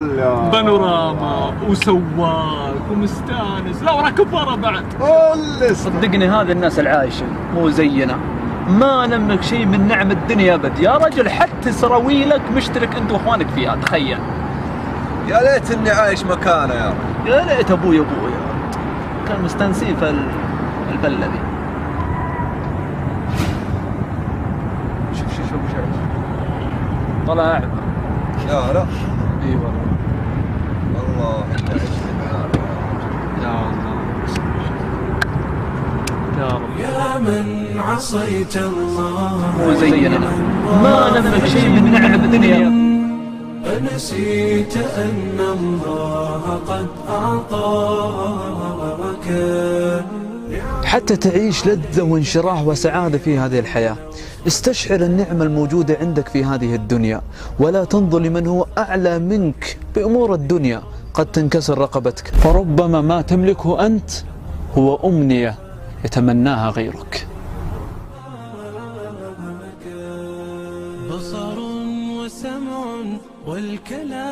بانوراما وسواق ومستانس، لا وراك كفاره بعد. صدقني هذه الناس العايشه مو زينا، ما نملك شيء من نعم الدنيا ابد يا رجل، حتى سراويلك مشترك انت واخوانك فيها، تخيل. يا ليت اني عايش مكانه يا رجل. يا ليت ابوي كان مستانسين في البله ذي. شوف طلع أعمى. لا اي والله. والله اني عشت معاه يا الله يا رب. يا من عصيت الله مو زينا، ما نملك شيء من نعم الدنيا. أنسيت أن الله قد أعطاك. حتى تعيش لذة وانشراح وسعادة في هذه الحياة، استشعر النعمة الموجودة عندك في هذه الدنيا، ولا تنظر لمن هو أعلى منك بأمور الدنيا، قد تنكسر رقبتك، فربما ما تملكه أنت هو أمنية يتمناها غيرك. بصر وسمع والكلام